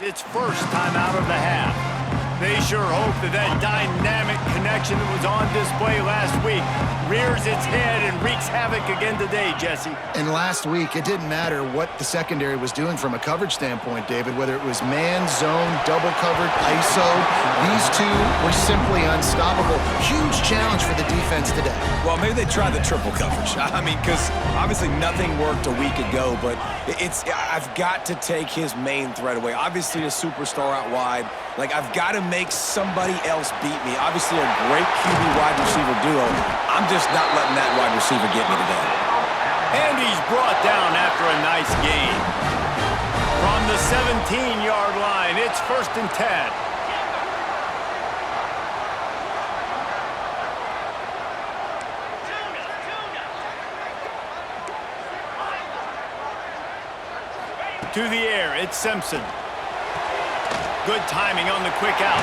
its first time out of the half. They sure hope that dynamic connection that was on display last week rears its head and wreaks havoc again today, Jesse. And last week, it didn't matter what the secondary was doing from a coverage standpoint, David, whether it was man, zone, double covered, ISO. These two were simply unstoppable. Huge challenge for the defense today. Well, maybe they tried the triple coverage. I mean, because obviously nothing worked a week ago, but I've got to take his main threat away. Obviously a superstar out wide. Like, I've got to make somebody else beat me. Obviously a great QB wide receiver duo. I'm just not letting that wide receiver get me today. And he's brought down after a nice gain. From the 17-yard line, it's 1st and 10. To the air, it's Simpson. Good timing on the quick out.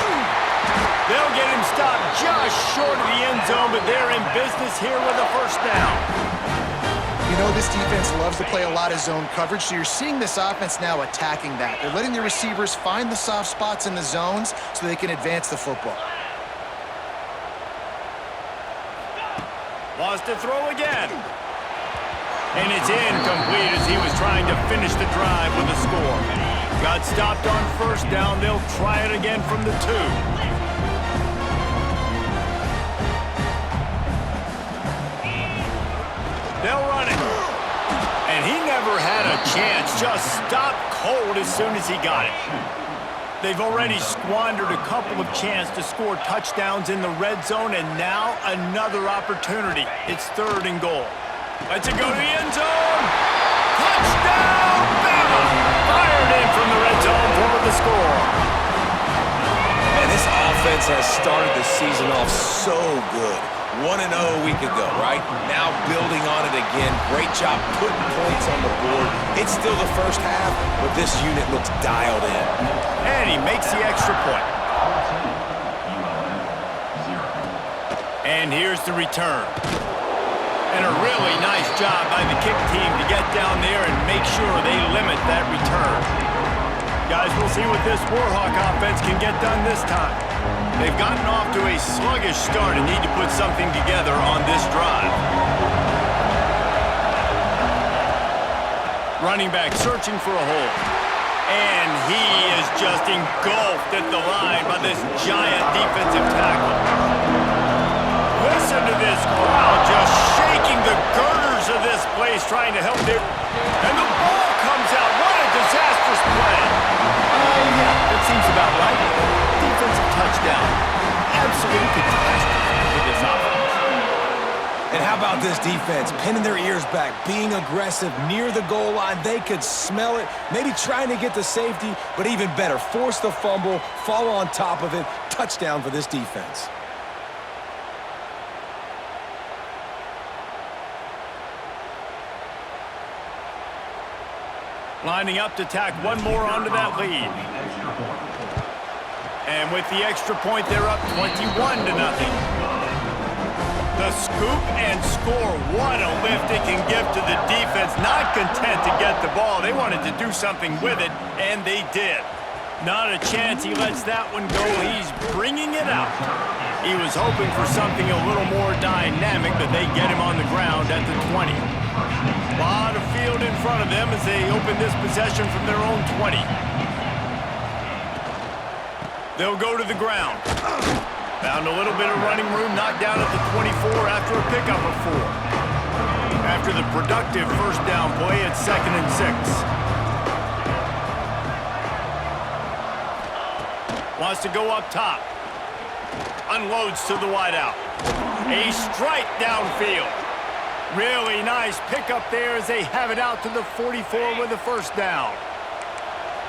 They'll get him stopped just short of the end zone, but they're in business here with a first down. You know, this defense loves to play a lot of zone coverage, so you're seeing this offense now attacking that. They're letting the receivers find the soft spots in the zones so they can advance the football. Lost to throw again. And it's incomplete as he was trying to finish the drive with a score. Got stopped on first down. They'll try it again from the 2. They'll run it. And he never had a chance. Just stopped cold as soon as he got it. They've already squandered a couple of chances to score touchdowns in the red zone, and now another opportunity. It's 3rd and goal. Let's it go to the end zone. Touchdown, Bama! Fired in from the red zone for the score. Man, this offense has started the season off so good. 1-0 a week ago, right? Now building on it again. Great job putting points on the board. It's still the first half, but this unit looks dialed in. And he makes the extra point. And here's the return. And a really nice job by the kick team to get down there and make sure they limit that return. Guys, we'll see what this Warhawk offense can get done this time. They've gotten off to a sluggish start and need to put something together on this drive. Running back searching for a hole. And he is just engulfed at the line by this giant defensive tackle. Listen to this crowd just shaking the girders of this place trying to help their... And the ball comes out. What a disastrous play. Yeah, that seems about right. Defensive touchdown. Absolute catastrophe for this offense. And how about this defense? Pinning their ears back, being aggressive near the goal line. They could smell it, maybe trying to get the safety, but even better, force the fumble, fall on top of it. Touchdown for this defense. Lining up to tack one more onto that lead. And with the extra point, they're up 21-0. The scoop and score. What a lift it can give to the defense. Not content to get the ball. They wanted to do something with it, and they did. Not a chance he lets that one go. He's bringing it out. He was hoping for something a little more dynamic, but they get him on the ground at the 20. A lot of field in front of them as they open this possession from their own 20. They'll go to the ground. Found a little bit of running room, knocked down at the 24 after a pickup of 4. After the productive first down play, it's 2nd and 6. Wants to go up top. Unloads to the wideout. A strike downfield. Really nice pickup there as they have it out to the 44 with a first down.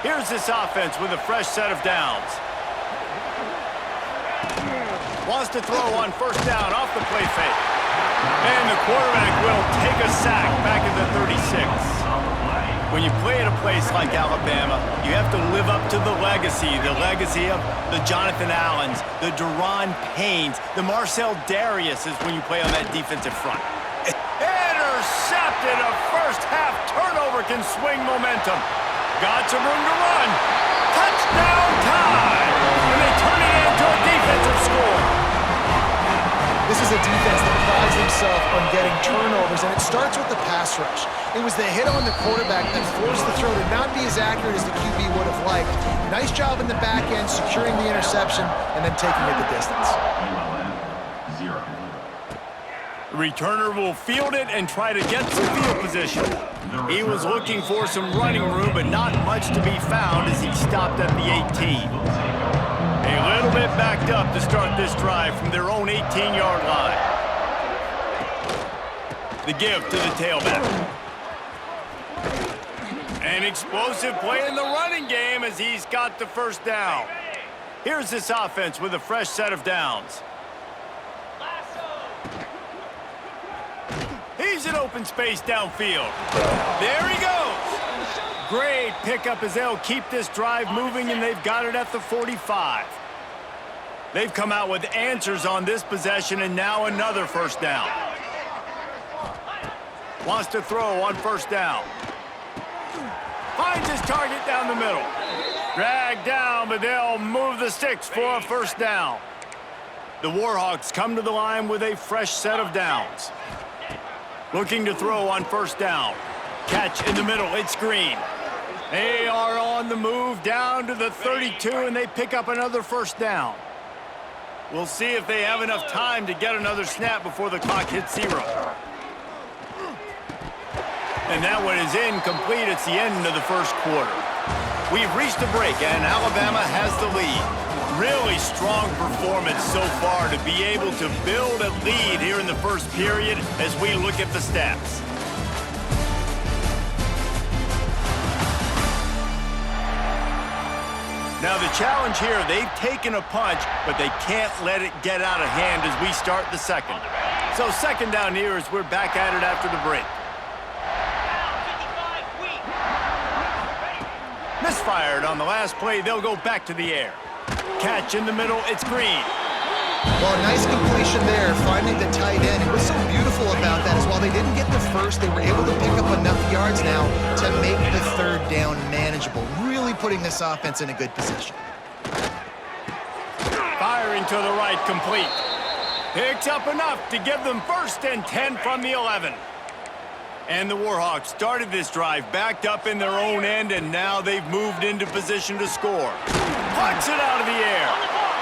Here's this offense with a fresh set of downs. Wants to throw on first down off the play fake. And the quarterback will take a sack back at the 36. When you play at a place like Alabama, you have to live up to the legacy of the Jonathan Allens, the Daron Paynes, the Marcel Dariuses when you play on that defensive front. Intercepted. A first half turnover can swing momentum. Got some room to run. Touchdown time! And they turn it into a defensive score. This is a defense that prides himself on getting turnovers, and it starts with the pass rush. It was the hit on the quarterback that forced the throw to not be as accurate as the QB would have liked. Nice job in the back end, securing the interception, and then taking it the distance. The returner will field it and try to get some field position. He was looking for some running room, but not much to be found as he stopped at the 18. A little bit backed up to start this drive from their own 18-yard line. The give to the tailback. An explosive play in the running game as he's got the first down. Here's this offense with a fresh set of downs. He's in open space downfield. There he goes. Great pickup as they'll keep this drive moving, and they've got it at the 45. They've come out with answers on this possession, and now another first down. Wants to throw on first down. Finds his target down the middle. Dragged down, but they'll move the sticks for a first down. The Warhawks come to the line with a fresh set of downs. Looking to throw on first down. Catch in the middle, it's Green. They are on the move down to the 32, and they pick up another first down. We'll see if they have enough time to get another snap before the clock hits 0. And that one is incomplete. It's the end of the first quarter. We've reached a break, and Alabama has the lead. Really strong performance so far to be able to build a lead here in the first period as we look at the stats. Now the challenge here, they've taken a punch, but they can't let it get out of hand as we start the second. So second down here as we're back at it after the break. Misfired on the last play, they'll go back to the air. Catch in the middle, it's Green. Well, nice completion there, finding the tight end. And what's so beautiful about that is while they didn't get the first, they were able to pick up enough yards now to make the third down manageable, really putting this offense in a good position. Firing to the right, complete. Picks up enough to give them 1st and 10 from the 11. And the Warhawks started this drive backed up in their own end, and now they've moved into position to score. Pucks it out of the air.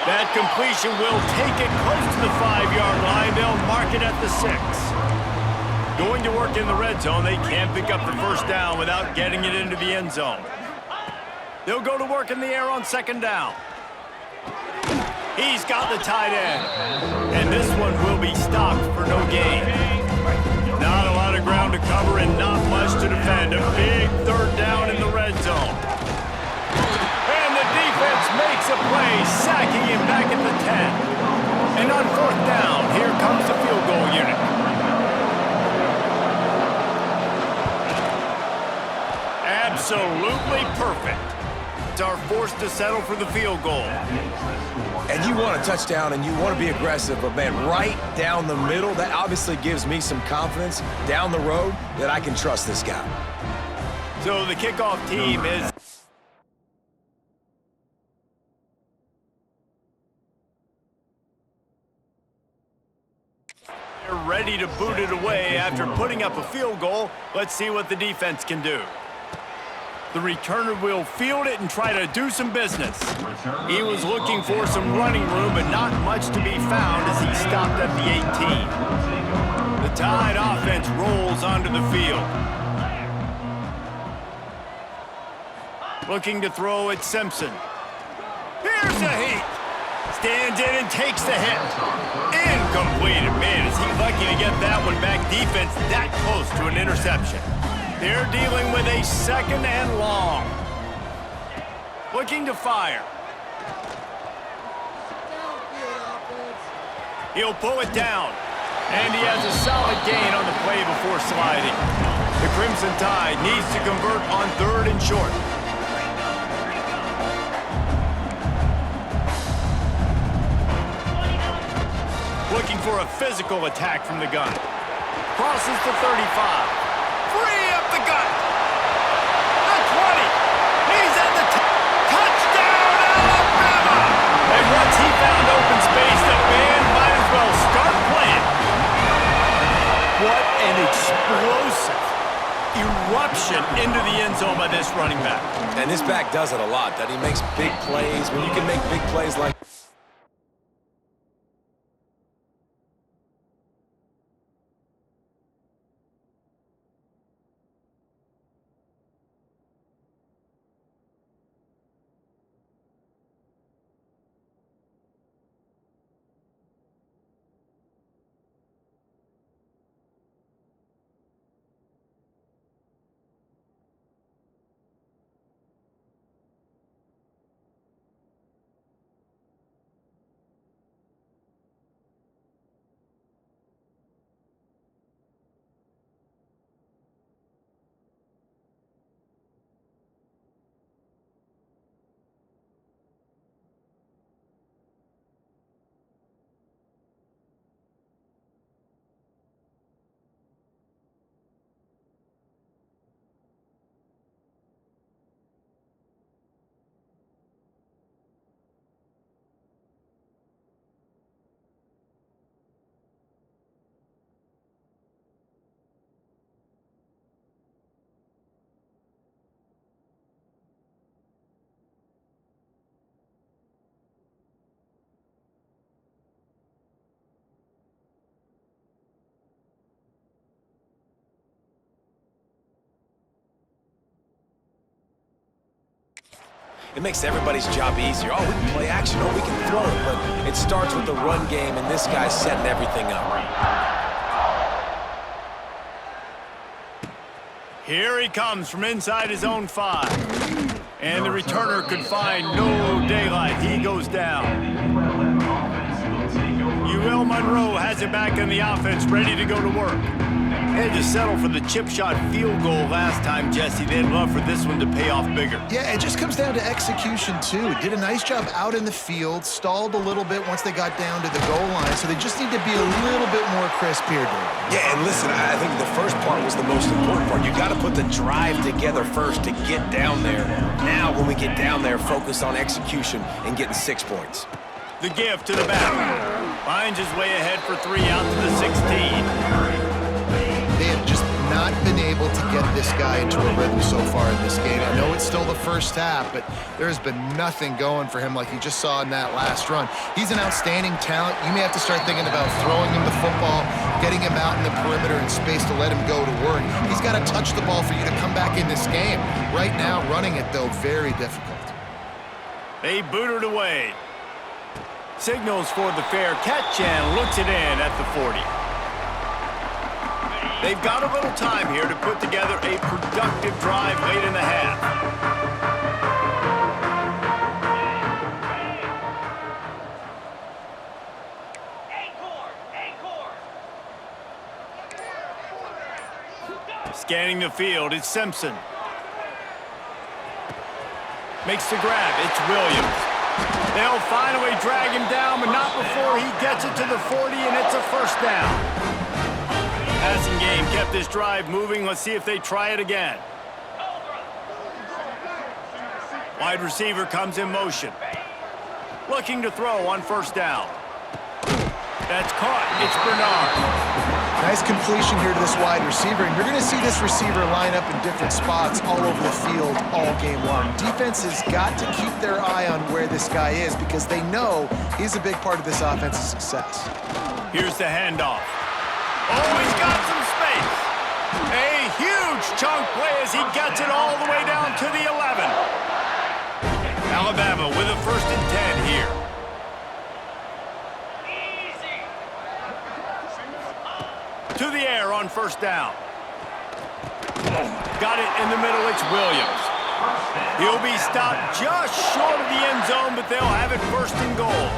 That completion will take it close to the 5-yard line. They'll mark it at the 6. Going to work in the red zone. They can't pick up the first down without getting it into the end zone. They'll go to work in the air on second down. He's got the tight end. And this one will be stopped for no gain. Not a lot of ground to cover and not much to defend. A big third down in the red zone. And the defense makes a play, sacking him back at the 10. And on fourth down, here comes the field goal unit. Absolutely perfect. Are forced to settle for the field goal. And you want a touchdown and you want to be aggressive, but man, right down the middle, that obviously gives me some confidence down the road that I can trust this guy. So the kickoff team is ready to boot it away after putting up a field goal. Let's see what the defense can do. The returner will field it and try to do some business. He was looking for some running room, but not much to be found as he stopped at the 18. The Tide offense rolls onto the field. Looking to throw at Simpson. Here's the heat. Stands in and takes the hit. Incomplete. Man, is he lucky to get that one back. Defense that close to an interception. They're dealing with a second and long. Looking to fire. He'll pull it down. And he has a solid gain on the play before sliding. The Crimson Tide needs to convert on 3rd and short. Looking for a physical attack from the gun. Crosses the 35. Free up the gut. The 20. He's at the touchdown. eruption into the end zone by this running back. And this back does it a lot, that he makes big plays. When you can make big plays like... It makes everybody's job easier. Oh, we can play action. Oh, we can throw it. But it starts with the run game, and this guy's setting everything up. Here he comes from inside his own 5. And the returner could find no daylight. He goes down. UL Monroe has it back in the offense, ready to go to work. They had to settle for the chip shot field goal last time, Jesse. They'd love for this one to pay off bigger. Yeah, it just comes down to execution, too. Did a nice job out in the field, stalled a little bit once they got down to the goal line, so they just need to be a little bit more crisp here, David. Yeah, and listen, I think the first part was the most important part. You got to put the drive together first to get down there. Now, when we get down there, focus on execution and getting 6 points. The give to the back. Finds his way ahead for 3 out to the 16. They have just not been able to get this guy into a rhythm so far in this game. I know it's still the first half, but there has been nothing going for him like you just saw in that last run. He's an outstanding talent. You may have to start thinking about throwing him the football, getting him out in the perimeter in space to let him go to work. He's got to touch the ball for you to come back in this game. Right now, running it, though, very difficult. They boot it away. Signals for the fair catch and looks it in at the 40. They've got a little time here to put together a productive drive late in the half. Scanning the field, it's Simpson. Makes the grab, it's Williams. They'll finally drag him down, but not before he gets it to the 40, and it's a first down. Passing game kept this drive moving. Let's see if they try it again. Wide receiver comes in motion. Looking to throw on first down. That's caught. It's Bernard. Nice completion here to this wide receiver, and you're going to see this receiver line up in different spots all over the field all game long. Defense has got to keep their eye on where this guy is because they know he's a big part of this offense's success. Here's the handoff. Oh, he's got some space. A huge chunk play as he gets it all the way down to the 11. Alabama with a 1st and 10 here. To the air on first down. Got it in the middle, it's Williams. He'll be stopped just short of the end zone, but they'll have it 1st and goal.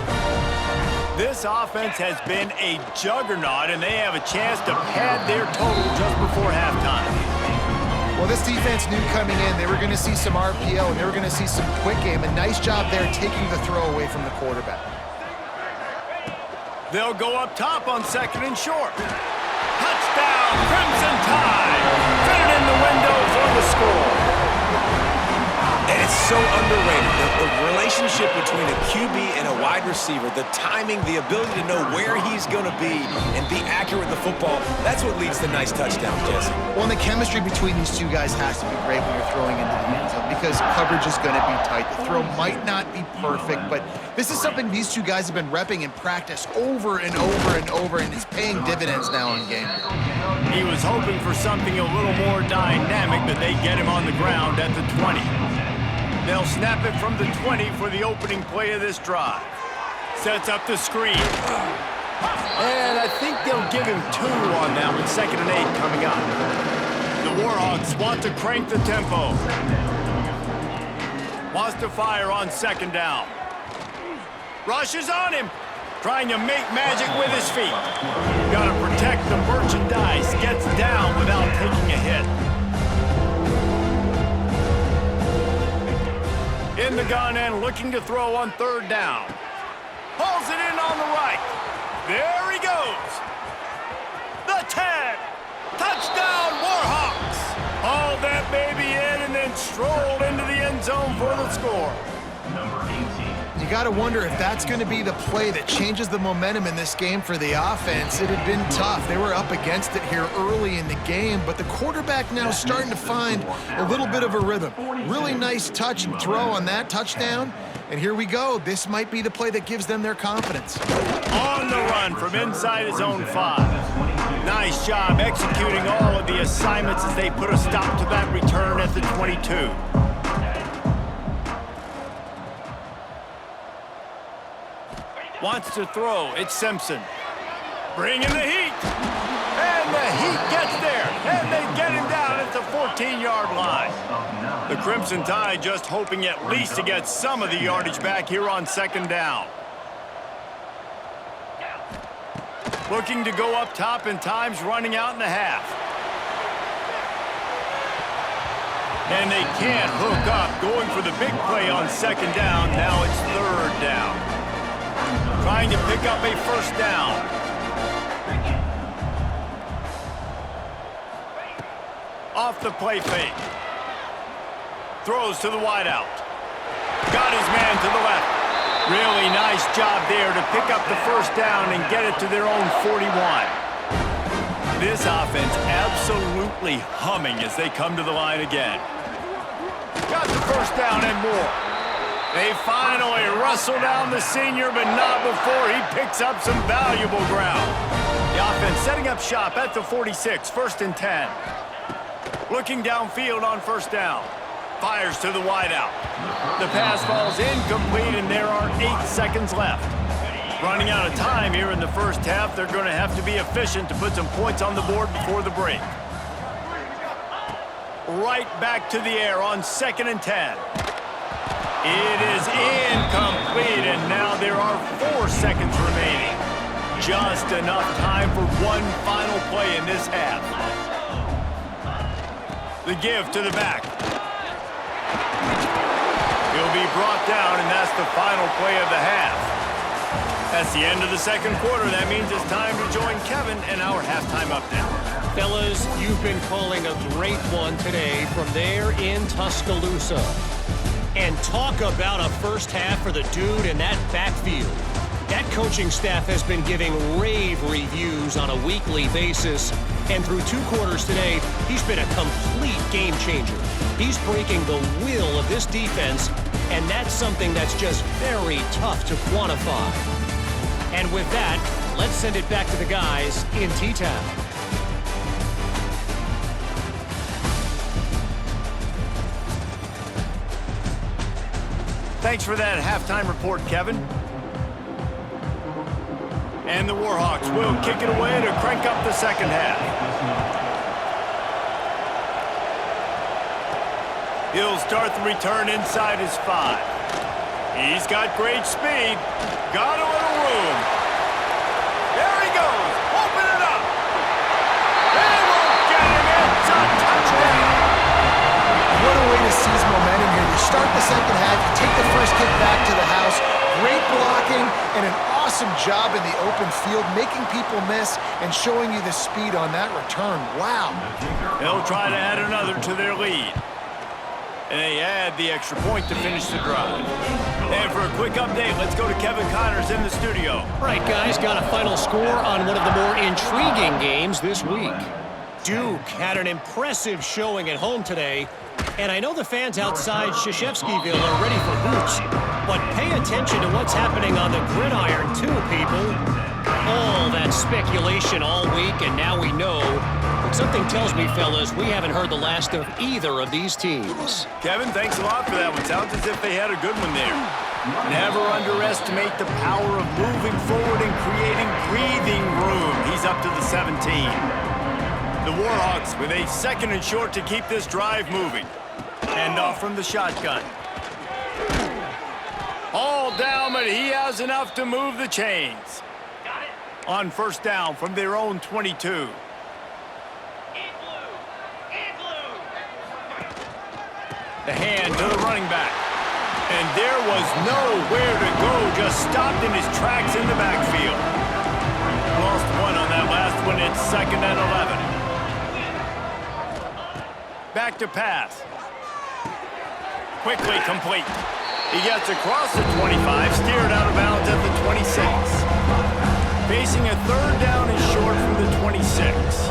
This offense has been a juggernaut, and they have a chance to pad their total just before halftime. Well, this defense knew coming in they were going to see some RPO, and they were going to see some quick game. A nice job there taking the throw away from the quarterback. They'll go up top on 2nd and short. Touchdown, Crimson Tide! Fit it in the window for the score. And it's so underrated. The relationship between a QB and a wide receiver, the timing, the ability to know where he's going to be and be accurate with the football, that's what leads to nice touchdowns, Jesse. Well, and the chemistry between these two guys has to be great when you're throwing into the end zone because coverage is going to be tight. The throw might not be perfect, but this is something these two guys have been repping in practice over and over and over, and it's paying dividends now in game. He was hoping for something a little more dynamic, but they get him on the ground at the 20. They'll snap it from the 20 for the opening play of this drive. Sets up the screen. And I think they'll give him 2 on that one. 2nd and 8 coming up. The Warhawks want to crank the tempo. Wants to fire on 2nd down. Rushes on him. Trying to make magic with his feet. Got to protect the merchandise. Gets down without taking a hit. In the gun and looking to throw on 3rd down. Pulls it in on the right. There he goes. The 10. Touchdown, Warhawks. Hauled that baby in and then strolled into the end zone for the score. You got to wonder if that's going to be the play that changes the momentum in this game for the offense. It had been tough. They were up against it here early in the game, but the quarterback now starting to find a little bit of a rhythm. Really nice touch and throw on that touchdown. And here we go. This might be the play that gives them their confidence. On the run from inside his own 5. Nice job executing all of the assignments as they put a stop to that return at the 22. Wants to throw. It's Simpson. Bringing the heat. And the heat gets there. And they get him down at the 14-yard line. The Crimson Tide just hoping at least to get some of the yardage back here on 2nd down. Looking to go up top, and time's running out in the half. And they can't hook up. Going for the big play on 2nd down. Now it's 3rd down. Trying to pick up a 1st down. Off the play fake. Throws to the wideout. Got his man to the left. Really nice job there to pick up the 1st down and get it to their own 41. This offense absolutely humming as they come to the line again. Got the 1st down and more. They finally wrestle down the senior, but not before he picks up some valuable ground. The offense setting up shop at the 46, 1st and 10. Looking downfield on 1st down. Fires to the wideout. The pass falls incomplete, and there are 8 seconds left. Running out of time here in the 1st half, they're going to have to be efficient to put some points on the board before the break. Right back to the air on 2nd and 10. It is incomplete, and now there are 4 seconds remaining. Just enough time for one final play in this half. The give to the back. He'll be brought down, and that's the final play of the half. That's the end of the 2nd quarter. That means it's time to join Kevin and our halftime update. Fellas, you've been calling a great one today from there in Tuscaloosa. And talk about a 1st half for the dude in that backfield. That coaching staff has been giving rave reviews on a weekly basis. And through 2 quarters today, he's been a complete game changer. He's breaking the will of this defense, and that's something that's just very tough to quantify. And with that, let's send it back to the guys in T-Town. Thanks for that halftime report, Kevin. And the Warhawks will kick it away to crank up the 2nd half. He'll start the return inside his 5. He's got great speed. Got a little room. There he goes. Open it up. They won't get him. It's a touchdown. What a way to seize momentum here. You start the 2nd half, you take the 1st kick back to the house. Great blocking and an awesome job in the open field, making people miss and showing you the speed on that return. Wow. They'll try to add another to their lead. And they add the extra point to finish the drive. And for a quick update, let's go to Kevin Connors in the studio. Right, guys, got a final score on one of the more intriguing games this week. Duke had an impressive showing at home today, and I know the fans outside Krzyzewskiville are ready for hoops, but pay attention to what's happening on the gridiron too, people. All that speculation all week, and now we know. But something tells me, fellas, we haven't heard the last of either of these teams. Kevin, thanks a lot for that one. Sounds as if they had a good one there. Never underestimate the power of moving forward and creating breathing room. He's up to the 17. The Warhawks with a second and short to keep this drive moving. And off from the shotgun. All down, but he has enough to move the chains. On first down from their own 22. The hand to the running back. And there was nowhere to go, just stopped in his tracks in the backfield. Lost one on that last one. It's 2nd and 11. Back to pass. Quickly complete. He gets across the 25, steered out of bounds at the 26. Facing a 3rd down and short from the 26.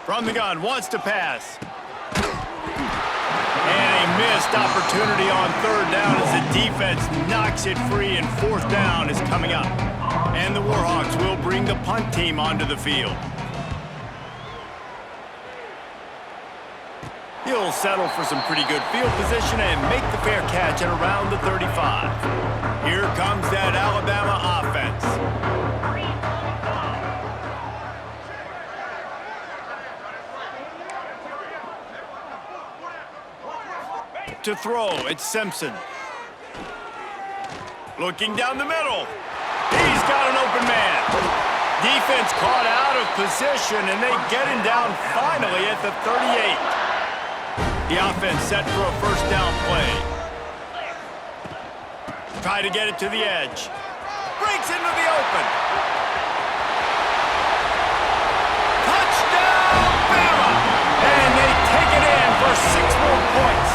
From the gun, wants to pass. And a missed opportunity on 3rd down as the defense knocks it free, and 4th down is coming up. And the Warhawks will bring the punt team onto the field. He'll settle for some pretty good field position and make the fair catch at around the 35. Here comes that Alabama offense. To throw, it's Simpson. Looking down the middle. He's got an open man. Defense caught out of position, and they get him down finally at the 38. The offense set for a 1st down play. Try to get it to the edge. Breaks into the open. Touchdown, Bama! And they take it in for 6 more points.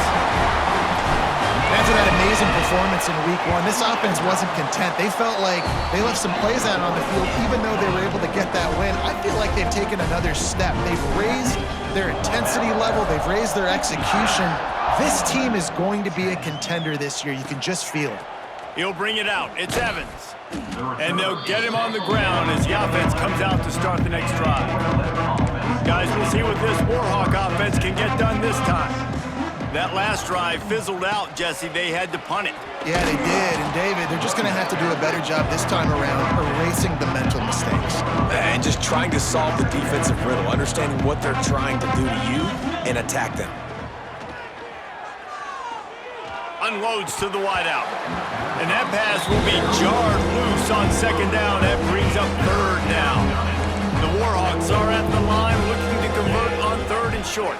After that amazing performance in week 1, this offense wasn't content. They felt like they left some plays out on the field, even though they were able to get that win. I feel like they've taken another step. They've raised their intensity level. They've raised their execution. This team is going to be a contender this year. You can just feel it. He'll bring it out. It's Evans. And they'll get him on the ground as the offense comes out to start the next drive. Guys, we'll see what this Warhawk offense can get done this time. That last drive fizzled out, Jesse. They had to punt it. Yeah, they did. And David, they're just going to have to do a better job this time around erasing the mental mistakes. And just trying to solve the defensive riddle, understanding what they're trying to do to you and attack them. Unloads to the wideout. And that pass will be jarred loose on 2nd down. That brings up 3rd down. The Warhawks are at the line looking to convert on 3rd and short.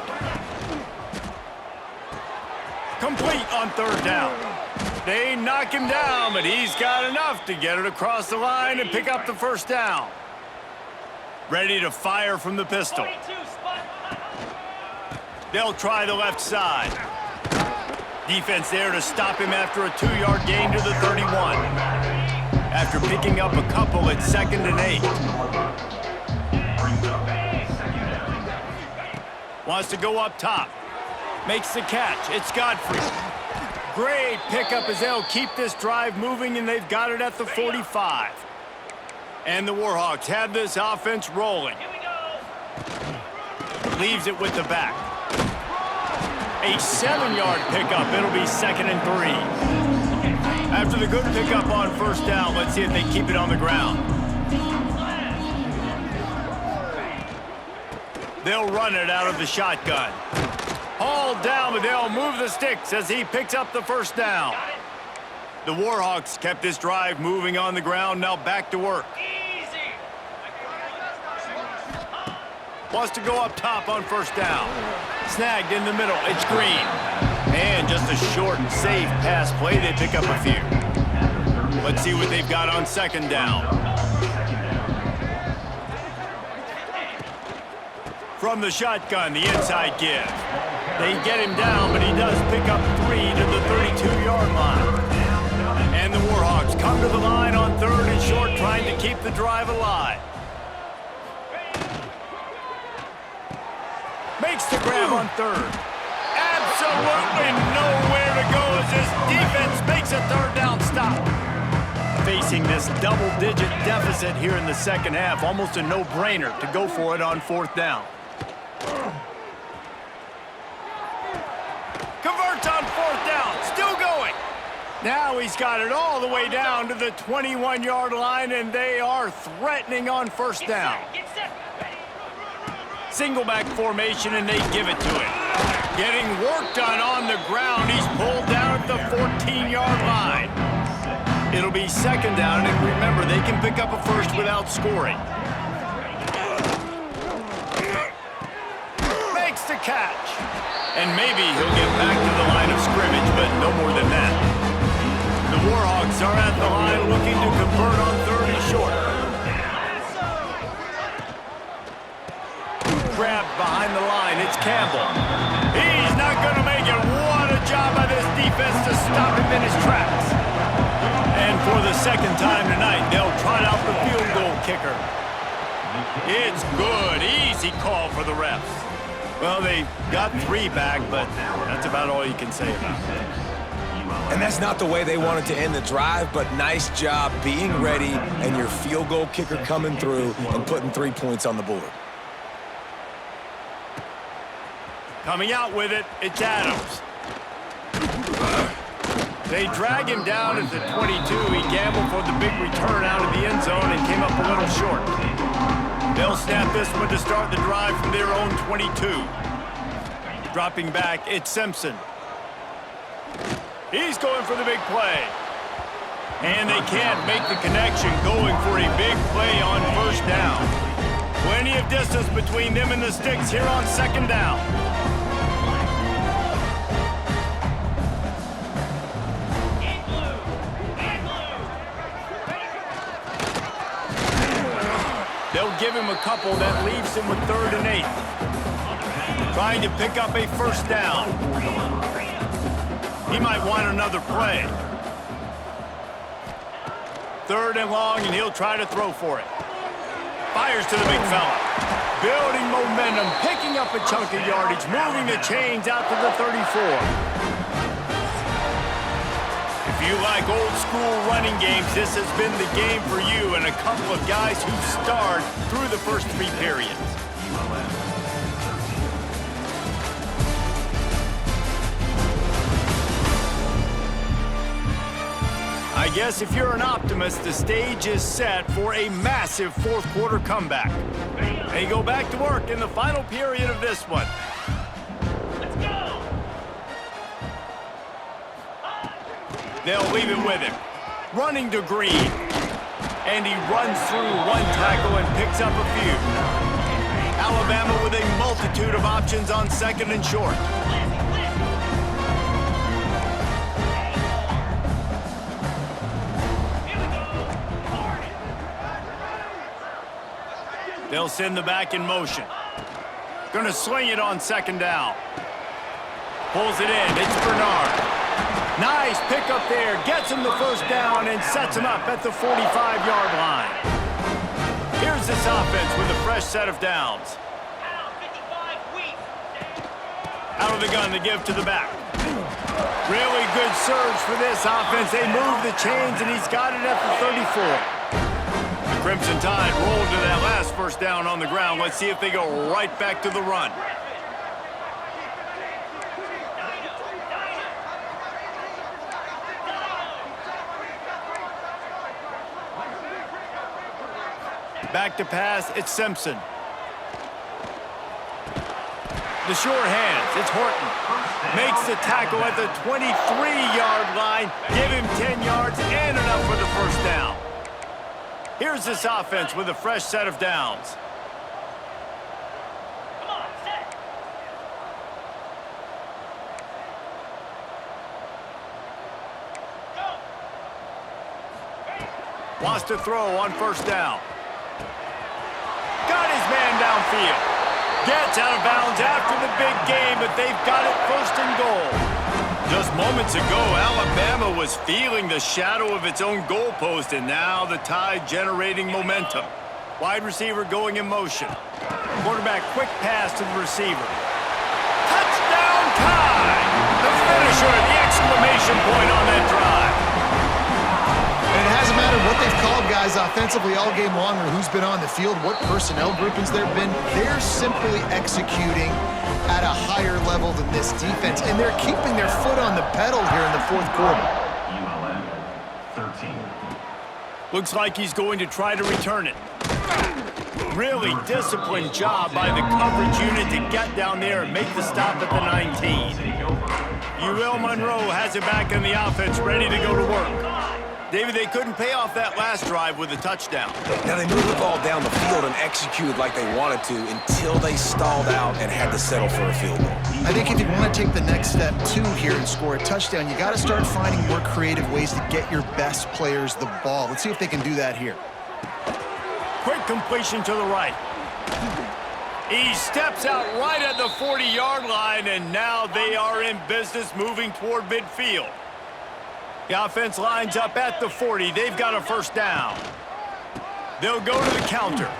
Complete on 3rd down. They knock him down, but he's got enough to get it across the line and pick up the 1st down. Ready to fire from the pistol. They'll try the left side. Defense there to stop him after a 2-yard gain to the 31. After picking up a couple at 2nd and 8. Wants to go up top. Makes the catch. It's Godfrey. Great pickup as they'll keep this drive moving, and they've got it at the 45. And the Warhawks have this offense rolling. Leaves it with the back. A 7-yard pickup. It'll be 2nd and 3. After the good pickup on 1st down, let's see if they keep it on the ground. They'll run it out of the shotgun. All down, but they'll move the sticks as he picks up the 1st down. The Warhawks kept this drive moving on the ground, now back to work. Wants to go up top on 1st down. Snagged in the middle, it's Green. And just a short and safe pass play, they pick up a few. Let's see what they've got on 2nd down. From the shotgun, the inside give. They get him down, but he does pick up 3 to the 32-yard line. And the Warhawks come to the line on 3rd and short, trying to keep the drive alive. Makes the grab on 3rd. Absolutely nowhere to go as this defense makes a 3rd down stop. Facing this double-digit deficit here in the second half, almost a no-brainer to go for it on 4th down. Converts on 4th down, still going. Now he's got it all the way down to the 21-yard line, and they are threatening on 1st down. Single back formation, and they give it to him. Getting work done on the ground. He's pulled down at the 14-yard line. It'll be 2nd down, and remember, they can pick up a first without scoring. Makes the catch. And maybe he'll get back to the line of scrimmage, but no more than that. The Warhawks are at the line looking to convert on 3rd and short. Grabbed behind the line, it's Campbell. He's not going to make it. What a job by this defense to stop him in his tracks. And for the 2nd time tonight, they'll trot out the field goal kicker. It's good. Easy call for the refs. Well, they got 3 back, but that's about all you can say about it. And that's not the way they wanted to end the drive, but nice job being ready and your field goal kicker coming through and putting 3 points on the board. Coming out with it, it's Adams. They drag him down at the 22. He gambled for the big return out of the end zone and came up a little short. They'll snap this one to start the drive from their own 22. Dropping back, it's Simpson. He's going for the big play. And they can't make the connection, going for a big play on 1st down. Plenty of distance between them and the sticks here on 2nd down. They'll give him a couple that leaves him with 3rd and 8. Trying to pick up a 1st down. He might want another play. 3rd and long, and he'll try to throw for it. Fires to the big fella. Building momentum, picking up a chunk of yardage, moving the chains out to the 34. If you like old-school running games, this has been the game for you and a couple of guys who've starred through the first 3 periods. I guess if you're an optimist, the stage is set for a massive 4th quarter comeback. They go back to work in the final period of this one. They'll leave it with him. Running to Green. And he runs through 1 tackle and picks up a few. Alabama with a multitude of options on 2nd and short. They'll send the back in motion. Gonna swing it on 2nd down. Pulls it in. It's Bernard. Nice pickup there. Gets him the 1st down and sets him up at the 45-yard line. Here's this offense with a fresh set of downs. Out of the gun to give to the back. Really good surge for this offense. They move the chains, and he's got it at the 34. The Crimson Tide rolled to that last 1st down on the ground. Let's see if they go right back to the run. Back to pass, it's Simpson. The sure hands, it's Horton. Makes the tackle at the 23-yard line. Give him 10 yards and enough for the 1st down. Here's this offense with a fresh set of downs. Wants to throw on 1st down. Got his man downfield. Gets out of bounds after the big game, but they've got it first and goal. Just moments ago, Alabama was feeling the shadow of its own goalpost, and now the Tide generating momentum. Wide receiver going in motion. Quarterback quick pass to the receiver. Touchdown Tide! The finisher, the exclamation point on that drive. And it hasn't mattered what they've called guys offensively all game long or who's been on the field, what personnel groupings there have been. They're simply executing at a higher level than this defense, and they're keeping their foot on the pedal here in the fourth quarter. ULM 13. Looks like he's going to try to return it. Really disciplined job by the coverage unit to get down there and make the stop at the 19. UL Monroe has it back in the offense, ready to go to work. David, they couldn't pay off that last drive with a touchdown. Now, they moved the ball down the field and executed like they wanted to until they stalled out and had to settle for a field goal. I think if you want to take the next step, too, here and score a touchdown, you got to start finding more creative ways to get your best players the ball. Let's see if they can do that here. Quick completion to the right. He steps out right at the 40-yard line, and now they are in business moving toward midfield. The offense lines up at the 40. They've got a first down. They'll go to the counter.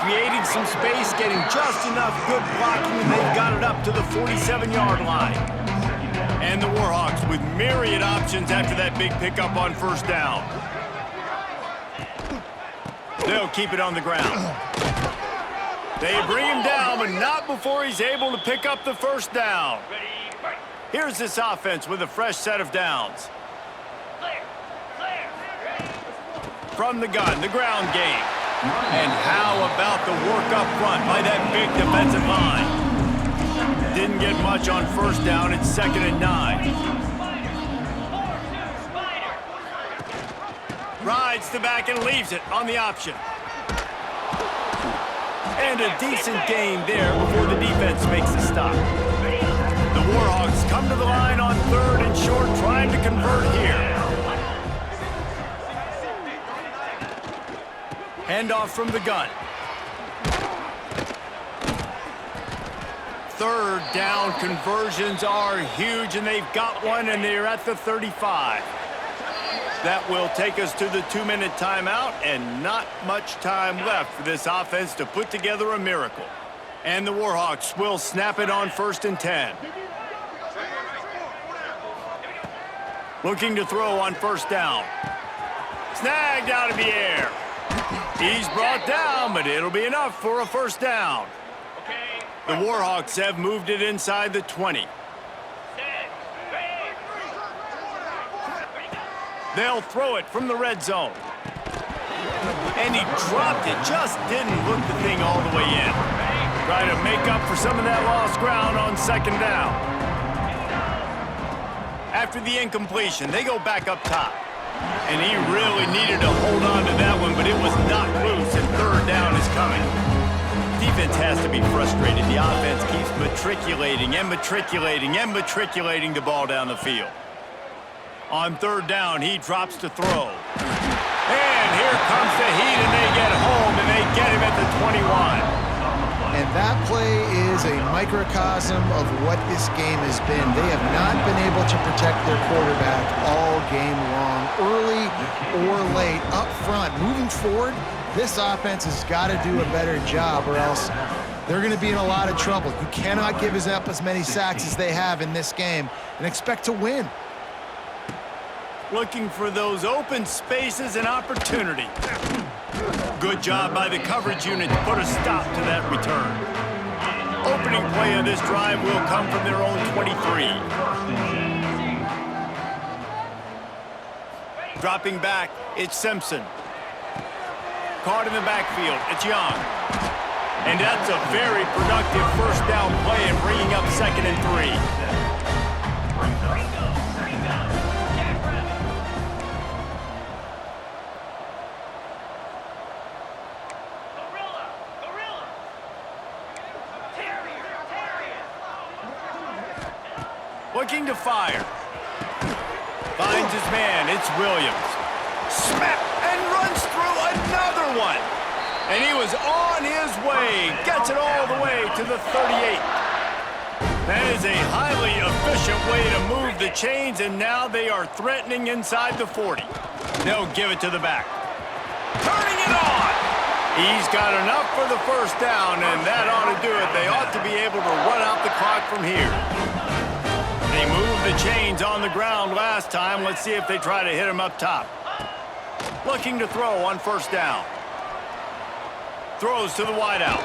Creating some space, getting just enough good blocking, and they've got it up to the 47-yard line. And the Warhawks with myriad options after that big pickup on first down. They'll keep it on the ground. They bring him down, but not before he's able to pick up the first down. Here's this offense with a fresh set of downs. From the gun, the ground game. And how about the work up front by that big defensive line? Didn't get much on first down. It's 2nd and 9. Rides the back and leaves it on the option. And a decent gain there before the defense makes a stop. The Warhawks come to the line on 3rd and short, trying to convert here. Handoff from the gun. 3rd down conversions are huge, and they've got one, and they're at the 35. That will take us to the 2-minute timeout, and not much time left for this offense to put together a miracle. And the Warhawks will snap it on 1st and 10. Looking to throw on first down. Snagged out of the air. He's brought down, but it'll be enough for a first down. The Warhawks have moved it inside the 20. They'll throw it from the red zone. And he dropped it, just didn't look the thing all the way in. Try to make up for some of that lost ground on 2nd down. After the incompletion, they go back up top. And he really needed to hold on to that one, but it was knocked loose, and 3rd down is coming. Defense has to be frustrated. The offense keeps matriculating and matriculating and matriculating the ball down the field. On 3rd down, he drops to throw. And here comes the heat, and they get home, and they get him at the 21. And that play is a microcosm of what this game has been. They have not been able to protect their quarterback all game long, early or late, up front. Moving forward, this offense has got to do a better job, or else they're going to be in a lot of trouble. You cannot give up as many sacks as they have in this game and expect to win. Looking for those open spaces and opportunity. Good job by the coverage unit to put a stop to that return. Opening play of this drive will come from their own 23. Dropping back, it's Simpson. Caught in the backfield, it's Young. And that's a very productive first down play and bringing up 2nd and 3. Looking to fire. Finds his man. It's Williams. Smack! And runs through another one. And he was on his way. Gets it all the way to the 38. That is a highly efficient way to move the chains, and now they are threatening inside the 40. They'll give it to the back. Turning it on. He's got enough for the first down, and that ought to do it. They ought to be able to run out the clock from here. They moved the chains on the ground last time. Let's see if they try to hit him up top. Looking to throw on first down. Throws to the wideout.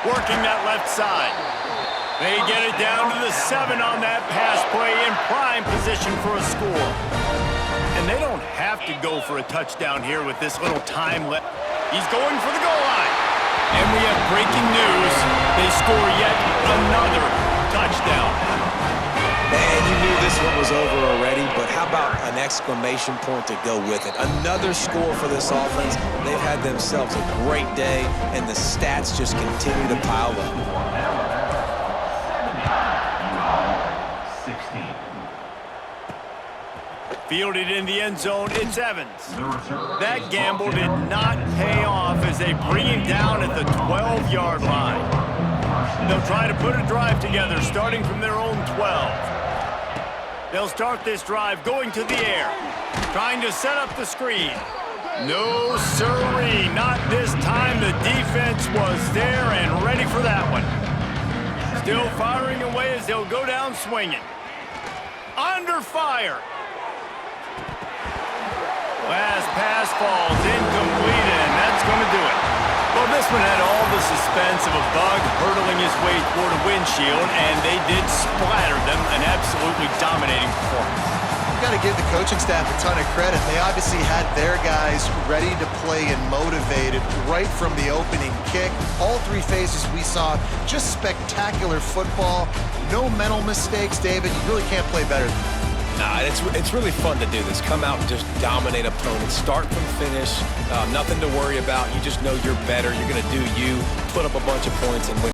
Working that left side. They get it down to the 7 on that pass play in prime position for a score. And they don't have to go for a touchdown here with this little time left. He's going for the goal line. And we have breaking news. They score yet another touchdown. And you knew this one was over already, but how about an exclamation point to go with it? Another score for this offense. They've had themselves a great day, and the stats just continue to pile up. 16. Fielded in the end zone, it's Evans. That gamble did not pay off as they bring him down at the 12-yard line. They'll try to put a drive together starting from their own 12. They'll start this drive going to the air, trying to set up the screen. No sirree, not this time. The defense was there and ready for that one. Still firing away as they'll go down swinging. Under fire. Last pass falls incomplete, and that's going to do it. Well, this one had all the suspense of a bug hurtling his way toward a windshield, and they did splatter them. An absolutely dominating performance. You've got to give the coaching staff a ton of credit. They obviously had their guys ready to play and motivated right from the opening kick. All three phases we saw, just spectacular football. No mental mistakes, David. You really can't play better than that. Nah, it's really fun to do this. Come out and just dominate opponents. Start from finish. Nothing to worry about. You just know you're better. You're going to do you, put up a bunch of points, and win.